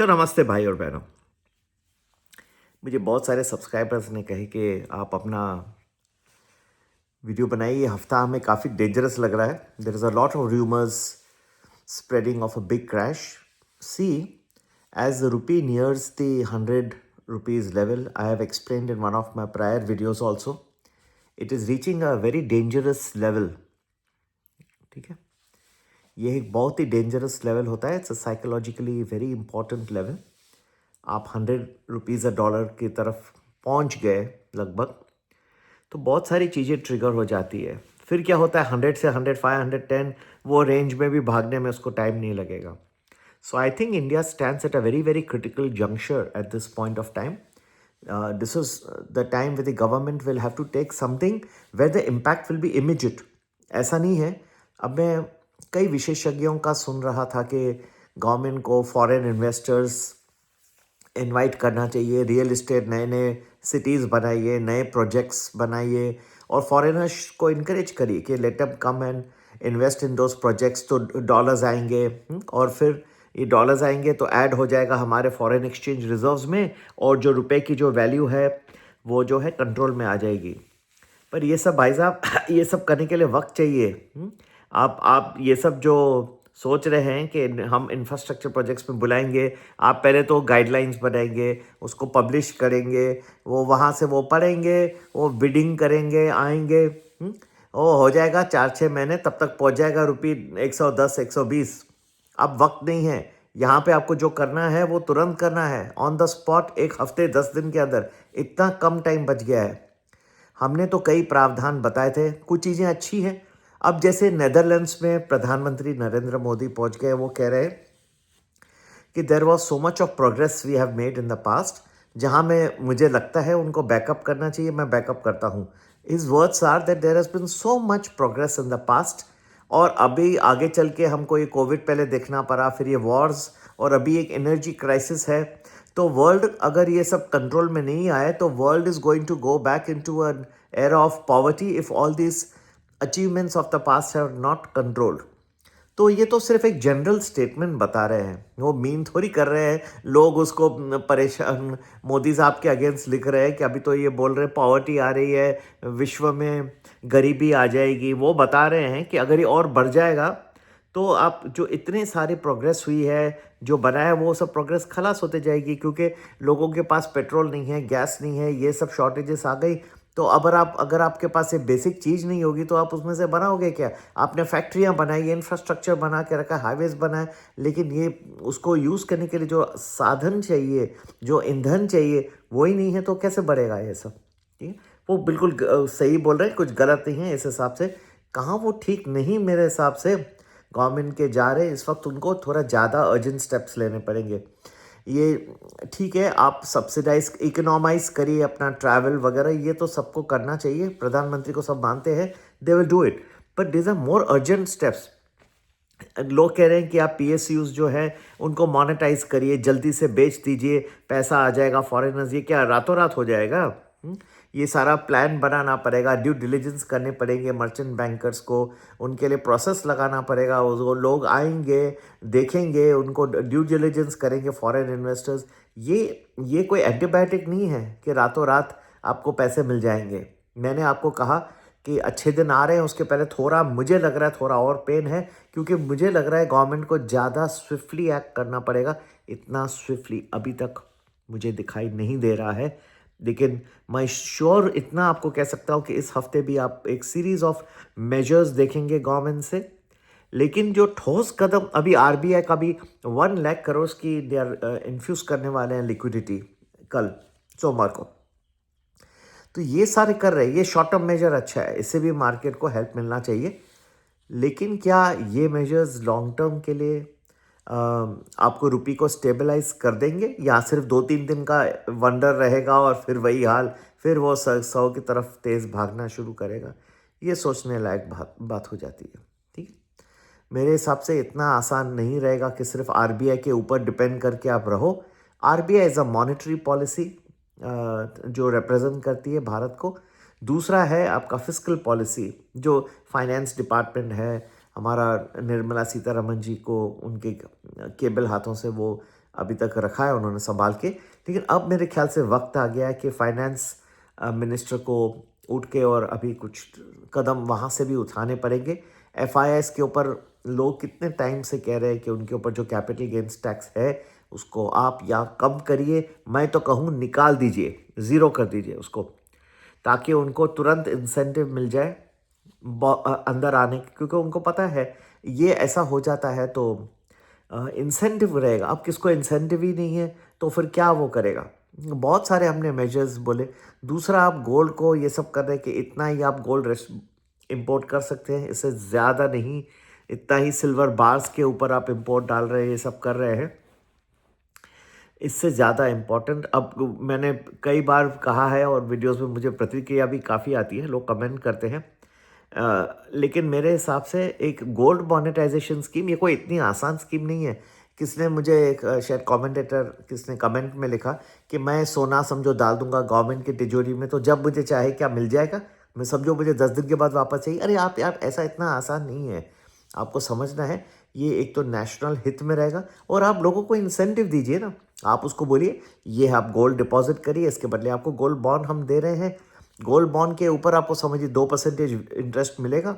तो नमस्ते भाई और बहनों। मुझे बहुत सारे सब्सक्राइबर्स ने कहे कि आप अपना वीडियो बनाइए। ये हफ्ता हमें काफ़ी डेंजरस लग रहा है। There is a lot of rumours spreading of a big crash. See, as the rupee nears the 100 rupees level, I have explained in one of my prior videos also, it is reaching a very dangerous level. ठीक है, ये एक बहुत ही dangerous level होता है। It's a psychologically very important level. आप 100 rupees a dollar की तरफ पहुंच गए लगभग, तो बहुत सारी चीज़ें ट्रिगर हो जाती है। फिर क्या होता है, 100 से 105, 110 वो रेंज में भी भागने में उसको टाइम नहीं लगेगा। So I think India stands at a very very critical junction at this point of time. This is the time where the government will have to take something where the impact will be immediate. ऐसा नहीं है। अब मैं कई विशेषज्ञों का सुन रहा था कि गवर्नमेंट को फॉरेन इन्वेस्टर्स इनवाइट करना चाहिए, रियल इस्टेट नए नए सिटीज़ बनाइए, नए प्रोजेक्ट्स बनाइए और फॉरेनर्स को इनकरेज करिए कि let them come and invest in those projects. तो डॉलर्स आएंगे और फिर ये डॉलर्स आएंगे तो ऐड हो जाएगा हमारे फॉरेन एक्सचेंज रिजर्व्स में, और जो रुपए की जो वैल्यू है वो जो है कंट्रोल में आ जाएगी। पर ये सब भाई साहब ये सब करने के लिए वक्त चाहिए। आप ये सब जो सोच रहे हैं कि हम इंफ्रास्ट्रक्चर प्रोजेक्ट्स में बुलाएंगे, आप पहले तो गाइडलाइंस बनाएंगे, उसको पब्लिश करेंगे, वो वहाँ से वो पढ़ेंगे, वो बिडिंग करेंगे, आएंगे, वो हो जाएगा 4-6 महीने, तब तक पहुँच जाएगा रुपये 110, 120। अब वक्त नहीं है। यहाँ पे आपको जो करना है वो तुरंत करना है, ऑन द स्पॉट, 1 हफ्ते 10 दिन के अंदर। इतना कम टाइम बच गया है। हमने तो कई प्रावधान बताए थे, कुछ चीज़ें अच्छी हैं। अब जैसे नेदरलैंड्स में प्रधानमंत्री नरेंद्र मोदी पहुंच गए, वो कह रहे हैं कि there was so much of progress we have made in the past, जहां में मुझे लगता है उनको बैकअप करना चाहिए, मैं बैकअप करता हूं। His words are that there has been so much progress in the past, और अभी आगे चल के हमको ये कोविड पहले देखना पड़ा, फिर ये वॉर्स, और अभी एक एनर्जी क्राइसिस है। तो वर्ल्ड अगर ये सब कंट्रोल में नहीं आए तो world is going to go back into an era of poverty if all this achievements of the past have not controlled. तो ये तो सिर्फ एक जनरल स्टेटमेंट बता रहे हैं, वो मीन थोड़ी कर रहे हैं। लोग उसको परेशान, मोदी साहब के अगेंस्ट लिख रहे हैं कि अभी तो ये बोल रहे पॉवर्टी आ रही है, विश्व में गरीबी आ जाएगी। वो बता रहे हैं कि अगर ये और बढ़ जाएगा तो आप जो इतने सारी प्रोग्रेस हुई है, जो बना है, वो सब प्रोग्रेस खलास होते जाएगी, क्योंकि लोगों के पास पेट्रोल नहीं है, गैस नहीं है, ये सब शॉर्टेजेस आ गई। तो अगर आपके पास ये बेसिक चीज़ नहीं होगी तो आप उसमें से बनाओगे क्या? आपने फैक्ट्रियाँ बनाई, इंफ्रास्ट्रक्चर बना के रखा, हाईवेज बनाए, लेकिन ये उसको यूज़ करने के लिए जो साधन चाहिए, जो ईंधन चाहिए, वो ही नहीं है, तो कैसे बढ़ेगा ये सब? ठीक है, वो बिल्कुल सही बोल रहे हैं, कुछ गलत नहीं है इस हिसाब से। कहाँ वो ठीक नहीं, मेरे हिसाब से गवर्नमेंट के जा रहे इस वक्त, उनको थोड़ा ज़्यादा अर्जेंट स्टेप्स लेने पड़ेंगे। ये ठीक है, आप सब्सिडाइज इकोनॉमाइज करिए अपना ट्रैवल वगैरह, ये तो सबको करना चाहिए, प्रधानमंत्री को सब मानते हैं, they will do it, but this are more urgent steps. लोग कह रहे हैं कि आप पीएसयूज जो है उनको मोनेटाइज करिए, जल्दी से बेच दीजिए, पैसा आ जाएगा फॉरेनर्स। ये क्या रातों रात हो जाएगा? ये सारा प्लान बनाना पड़ेगा, ड्यू डिलिजेंस करने पड़ेंगे मर्चेंट बैंकर्स को, उनके लिए प्रोसेस लगाना पड़ेगा, वो लोग आएंगे, देखेंगे, उनको ड्यू डिलिजेंस करेंगे फॉरेन इन्वेस्टर्स। ये कोई एंटीबायोटिक नहीं है कि रातों रात आपको पैसे मिल जाएंगे। मैंने आपको कहा कि अच्छे दिन आ रहे हैं, उसके पहले थोड़ा, मुझे लग रहा है थोड़ा और पेन है, क्योंकि मुझे लग रहा है गवर्नमेंट को ज़्यादा स्विफ्टली एक्ट करना पड़ेगा। इतना स्विफ्टली अभी तक मुझे दिखाई नहीं दे रहा है, लेकिन मैं श्योर इतना आपको कह सकता हूँ कि इस हफ्ते भी आप एक सीरीज ऑफ मेजर्स देखेंगे गवर्नमेंट से। लेकिन जो ठोस कदम, अभी आरबीआई का भी 1 लाख करोड़ की दे आर इन्फ्यूज करने वाले हैं लिक्विडिटी, कल सोमवार को। तो ये सारे कर रहे हैं, ये शॉर्ट टर्म मेजर अच्छा है, इससे भी मार्केट को हेल्प मिलना चाहिए। लेकिन क्या ये मेजर्स लॉन्ग टर्म के लिए आपको रुपये को स्टेबलाइज कर देंगे, या सिर्फ 2-3 दिन का वंडर रहेगा और फिर वही हाल, फिर वो 100 की तरफ तेज़ भागना शुरू करेगा? ये सोचने लायक बात हो जाती है। ठीक है, मेरे हिसाब से इतना आसान नहीं रहेगा कि सिर्फ आरबीआई के ऊपर डिपेंड करके आप रहो। RBI is a monetary policy जो रिप्रेजेंट करती है भारत को। दूसरा है आपका फिस्कल पॉलिसी, जो फाइनेंस डिपार्टमेंट है हमारा, निर्मला सीतारमन जी को उनके केबल हाथों से वो अभी तक रखा है उन्होंने संभाल के। लेकिन अब मेरे ख्याल से वक्त आ गया है कि फाइनेंस मिनिस्टर को उठ के और अभी कुछ कदम वहाँ से भी उठाने पड़ेंगे। एफआईआईस के ऊपर लोग कितने टाइम से कह रहे हैं कि उनके ऊपर जो कैपिटल गेन्स टैक्स है उसको आप या कम करिए, मैं तो कहूँ निकाल दीजिए, ज़ीरो कर दीजिए उसको, ताकि उनको तुरंत इंसेंटिव मिल जाए अंदर आने की, क्योंकि उनको पता है ये ऐसा हो जाता है तो इंसेंटिव रहेगा। अब किसको इंसेंटिव ही नहीं है तो फिर क्या वो करेगा। बहुत सारे हमने मेजर्स बोले। दूसरा, आप गोल्ड को ये सब कर रहे हैं कि इतना ही आप गोल्ड इंपोर्ट कर सकते हैं, इससे ज़्यादा नहीं, इतना ही सिल्वर बार्स के ऊपर आप इंपोर्ट डाल रहे हैं, ये सब कर रहे हैं। इससे ज़्यादा इम्पोर्टेंट, अब मैंने कई बार कहा है और वीडियोस में मुझे प्रतिक्रिया भी काफ़ी आती है, लोग कमेंट करते हैं। लेकिन मेरे हिसाब से एक गोल्ड मोनेटाइजेशन स्कीम ये कोई इतनी आसान स्कीम नहीं है। किसने मुझे एक शायद कमेंटेटर किसने कमेंट में लिखा कि मैं सोना समझो डाल दूंगा गवर्नमेंट की तिजोरी में, तो जब मुझे चाहे क्या मिल जाएगा, मैं समझो मुझे 10 दिन के बाद वापस चाहिए। अरे आप यार, ऐसा इतना आसान नहीं है। आपको समझना है ये एक तो नेशनल हित में रहेगा, और आप लोगों को इंसेंटिव दीजिए ना। आप उसको बोलिए ये आप गोल्ड डिपॉजिट करिए, इसके बदले आपको गोल्ड बॉन्ड हम दे रहे हैं। गोल्ड बॉन्ड के ऊपर आपको समझिए 2% इंटरेस्ट मिलेगा,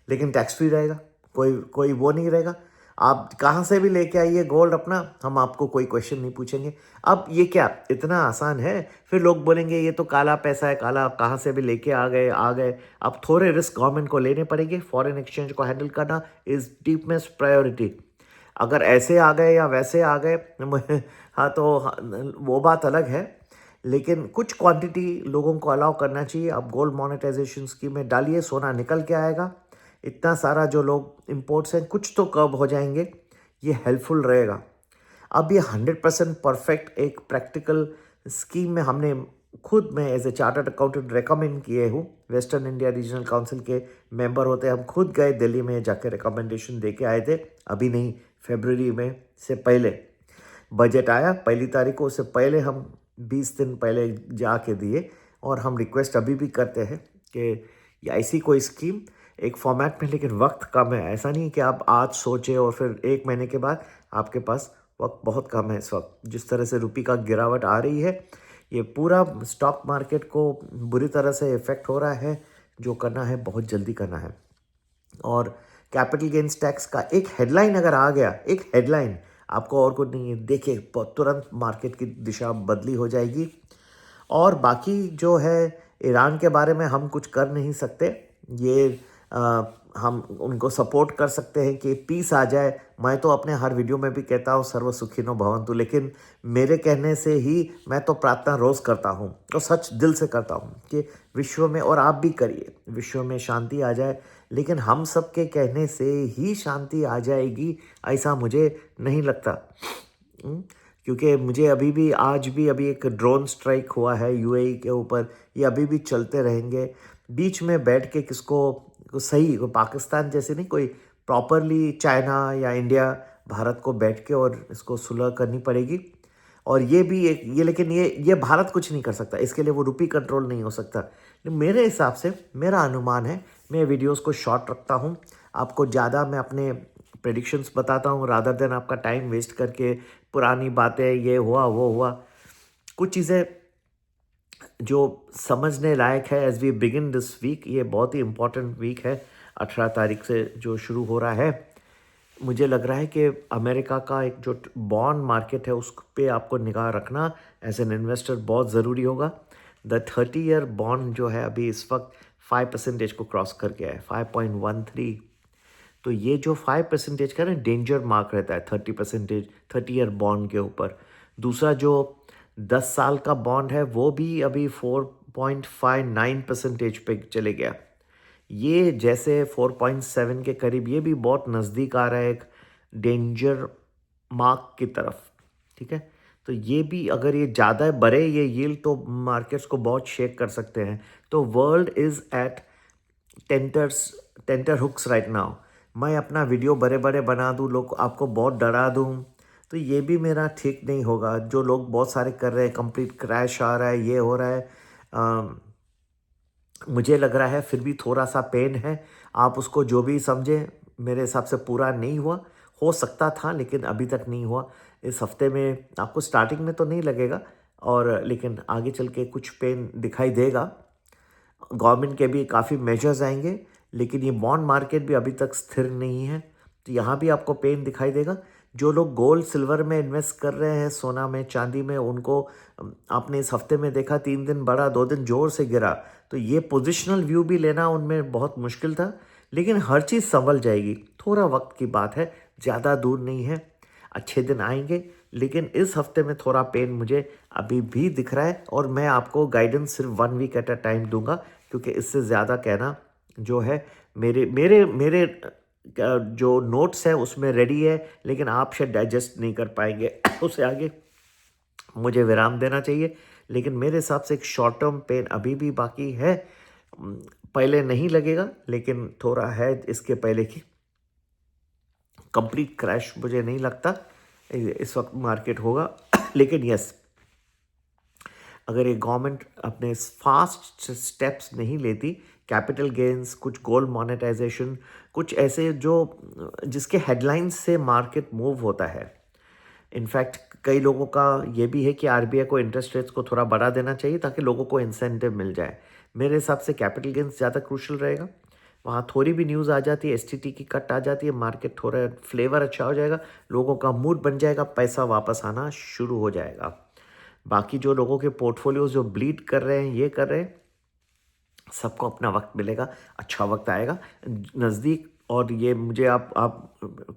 लेकिन टैक्स फ्री रहेगा, कोई वो नहीं रहेगा। आप कहाँ से भी लेके आइए गोल्ड अपना, हम आपको कोई क्वेश्चन नहीं पूछेंगे। अब ये क्या इतना आसान है? फिर लोग बोलेंगे ये तो काला पैसा है, काला कहाँ से भी लेके आ गए। अब थोड़े रिस्क गवर्नमेंट को लेने पड़ेंगे। फॉरेन एक्सचेंज को हैंडल करना इज डीपेस्ट प्रायोरिटी। अगर ऐसे आ गए या वैसे आ गए हाँ तो वो बात अलग है, लेकिन कुछ क्वांटिटी लोगों को अलाउ करना चाहिए। आप गोल्ड मोनेटाइजेशन स्कीम में डालिए, सोना निकल के आएगा। इतना सारा जो लोग इंपोर्ट्स हैं कुछ तो कब हो जाएंगे, ये हेल्पफुल रहेगा। अब ये 100% परफेक्ट एक प्रैक्टिकल स्कीम में हमने खुद, मैं as a chartered accountant recommend किए हूँ। वेस्टर्न इंडिया रीजनल काउंसिल के मेंबर होते हैं, हम खुद गए दिल्ली में जाकर रिकमेंडेशन दे के आए थे। अभी नहीं, फरवरी में से पहले बजट आया 1 तारीख को, उससे पहले हम 20 दिन पहले जाके दिए। और हम रिक्वेस्ट अभी भी करते हैं कि ऐसी कोई स्कीम एक फॉर्मेट में, लेकिन वक्त कम है। ऐसा नहीं कि आप आज सोचें और फिर 1 महीने के बाद, आपके पास वक्त बहुत कम है इस वक्त। जिस तरह से रुपये का गिरावट आ रही है, ये पूरा स्टॉक मार्केट को बुरी तरह से इफेक्ट हो रहा है। जो करना है बहुत जल्दी करना है। और कैपिटल गेन्स टैक्स का एक हेडलाइन अगर आ गया, एक हेडलाइन, आपको और कुछ नहीं है, देखिए तुरंत मार्केट की दिशा बदली हो जाएगी। और बाकी जो है ईरान के बारे में हम कुछ कर नहीं सकते। ये हम उनको सपोर्ट कर सकते हैं कि पीस आ जाए। मैं तो अपने हर वीडियो में भी कहता हूँ सर्व सुखिनो भवन्तु, लेकिन मेरे कहने से ही मैं तो प्रार्थना रोज़ करता हूँ और सच दिल से करता हूँ कि विश्व में, और आप भी करिए, विश्व में शांति आ जाए। लेकिन हम सब के कहने से ही शांति आ जाएगी ऐसा मुझे नहीं लगता। क्योंकि मुझे आज भी अभी एक ड्रोन स्ट्राइक हुआ है यूएई के ऊपर, ये अभी भी चलते रहेंगे। बीच में बैठ के किसको सही, पाकिस्तान जैसे नहीं, कोई प्रॉपरली चाइना या इंडिया भारत को बैठ के और इसको सुलह करनी पड़ेगी। और ये भी एक लेकिन ये भारत कुछ नहीं कर सकता, इसके लिए वो रुपी कंट्रोल नहीं हो सकता। मेरे हिसाब से, मेरा अनुमान है, मैं वीडियोस को शॉर्ट रखता हूँ, आपको ज़्यादा मैं अपने प्रेडिक्शंस बताता हूँ रादर देन आपका टाइम वेस्ट करके पुरानी बातें, ये हुआ वो हुआ। कुछ चीज़ें जो समझने लायक है as we begin this week, ये बहुत ही इम्पोर्टेंट वीक है, 18 तारीख से जो शुरू हो रहा है। मुझे लग रहा है कि अमेरिका का एक जो बॉन्ड मार्केट है उस पर आपको निगाह रखना एज एन इन्वेस्टर बहुत ज़रूरी होगा। द 30 ईयर बॉन्ड जो है अभी इस वक्त 5% को क्रॉस कर गया है, 5.13। तो ये जो 5% का ना डेंजर मार्क रहता है 30%, 30 ईयर बॉन्ड के ऊपर। दूसरा जो 10 साल का बॉन्ड है वो भी अभी 4.59% पे चले गया। ये जैसे 4.7 के करीब, ये भी बहुत नज़दीक आ रहा है एक डेंजर मार्क की तरफ। ठीक है, तो ये भी अगर ये ज़्यादा बढ़े ये यील्ड, तो मार्केट्स को बहुत शेक कर सकते हैं। तो world is at tenterhooks right now. मैं अपना वीडियो बड़े बड़े बना दूँ, लोग आपको बहुत डरा दूँ, तो ये भी मेरा ठीक नहीं होगा। जो लोग बहुत सारे कर रहे हैं, कंप्लीट क्रैश आ रहा है, ये हो रहा है, मुझे लग रहा है फिर भी थोड़ा सा पेन है। आप उसको जो भी समझें, मेरे हिसाब से पूरा नहीं हुआ, हो सकता था लेकिन अभी तक नहीं हुआ। इस हफ्ते में आपको स्टार्टिंग में तो नहीं लगेगा, और लेकिन आगे चल के कुछ पेन दिखाई देगा। गवर्नमेंट के भी काफ़ी मेजर्स आएंगे, लेकिन ये बॉन्ड मार्केट भी अभी तक स्थिर नहीं है, तो यहाँ भी आपको पेन दिखाई देगा। जो लोग गोल्ड सिल्वर में इन्वेस्ट कर रहे हैं, सोना में, चांदी में, उनको आपने इस हफ्ते में देखा 3 दिन बढ़ा, 2 दिन जोर से गिरा, तो ये पोजिशनल व्यू भी लेना उनमें बहुत मुश्किल था। लेकिन हर चीज़ संभल जाएगी, थोड़ा वक्त की बात है, ज़्यादा दूर नहीं है, अच्छे दिन आएंगे। लेकिन इस हफ्ते में थोड़ा पेन मुझे अभी भी दिख रहा है, और मैं आपको गाइडेंस सिर्फ 1 वीक एट अ टाइम दूंगा, क्योंकि इससे ज़्यादा कहना जो है मेरे मेरे मेरे जो नोट्स है उसमें रेडी है, लेकिन आप शायद डाइजेस्ट नहीं कर पाएंगे उससे आगे मुझे विराम देना चाहिए। लेकिन मेरे हिसाब से एक शॉर्ट टर्म पेन अभी भी बाकी है, पहले नहीं लगेगा, लेकिन थोड़ा है इसके पहले की कंप्लीट क्रैश मुझे नहीं लगता इस वक्त मार्केट होगा। लेकिन यस, अगर ये गवर्नमेंट अपने फास्ट स्टेप्स नहीं लेती, कैपिटल गेन्स, कुछ गोल्ड मोनेटाइजेशन, कुछ ऐसे जो जिसके हेडलाइंस से मार्केट मूव होता है। इनफैक्ट कई लोगों का ये भी है कि आरबीआई को इंटरेस्ट रेट्स को थोड़ा बढ़ा देना चाहिए ताकि लोगों को इंसेंटिव मिल जाए। मेरे हिसाब से कैपिटल गेन्स ज़्यादा क्रूशल रहेगा। वहाँ थोड़ी भी न्यूज़ आ जाती है, एसटीटी की कट आ जाती है, मार्केट थोड़ा फ्लेवर अच्छा हो जाएगा, लोगों का मूड बन जाएगा, पैसा वापस आना शुरू हो जाएगा। बाकी जो लोगों के पोर्टफोलियोज जो ब्लीड कर रहे हैं, ये कर रहे हैं, सबको अपना वक्त मिलेगा, अच्छा वक्त आएगा नज़दीक। और ये मुझे आप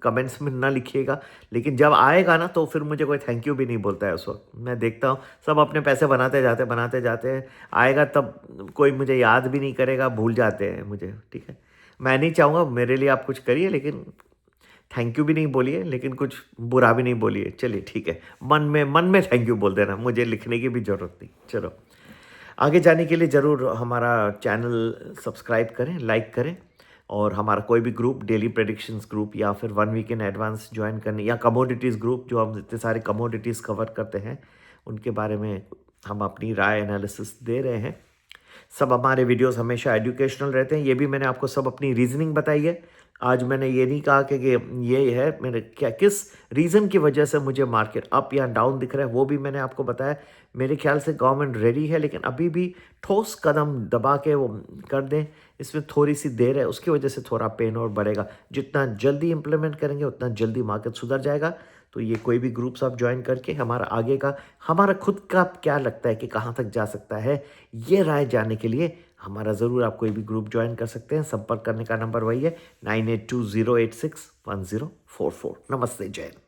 कमेंट्स में ना लिखिएगा, लेकिन जब आएगा ना तो फिर मुझे कोई थैंक यू भी नहीं बोलता है। उस वक्त मैं देखता हूँ सब अपने पैसे बनाते जाते हैं, आएगा तब कोई मुझे याद भी नहीं करेगा, भूल जाते हैं मुझे। ठीक है, मैं नहीं चाहूँगा मेरे लिए आप कुछ करिए, लेकिन थैंक यू भी नहीं बोलिए, लेकिन कुछ बुरा भी नहीं बोलिए। चलिए ठीक है, मन में थैंक यू बोल देना, मुझे लिखने की भी ज़रूरत नहीं। चलो, आगे जाने के लिए ज़रूर हमारा चैनल सब्सक्राइब करें, लाइक करें, और हमारा कोई भी ग्रुप, डेली प्रेडिक्शंस ग्रुप, या फिर 1 वीक इन एडवांस ज्वाइन करने, या कमोडिटीज़ ग्रुप, जो हम इतने सारे कमोडिटीज़ कवर करते हैं, उनके बारे में हम अपनी राय एनालिसिस दे रहे हैं। सब हमारे वीडियोस हमेशा एजुकेशनल रहते हैं, ये भी मैंने आपको सब अपनी रीजनिंग बताई है। आज मैंने ये नहीं कहा कि ये है मैंने क्या किस रीज़न की वजह से मुझे मार्केट अप या डाउन दिख रहा है, वो भी मैंने आपको बताया। मेरे ख्याल से गवर्नमेंट रेडी है, लेकिन अभी भी ठोस कदम दबा के वो कर दें, इसमें थोड़ी सी देर है, उसकी वजह से थोड़ा पेन और बढ़ेगा। जितना जल्दी इम्प्लीमेंट करेंगे उतना जल्दी मार्केट सुधर जाएगा। तो ये कोई भी ग्रुप्स आप ज्वाइन करके हमारा आगे का, हमारा खुद का क्या लगता है कि कहाँ तक जा सकता है, ये राय जानने के लिए हमारा ज़रूर आप कोई भी ग्रुप ज्वाइन कर सकते हैं। संपर्क करने का नंबर वही है 9820861044। नमस्ते, जय हिंद।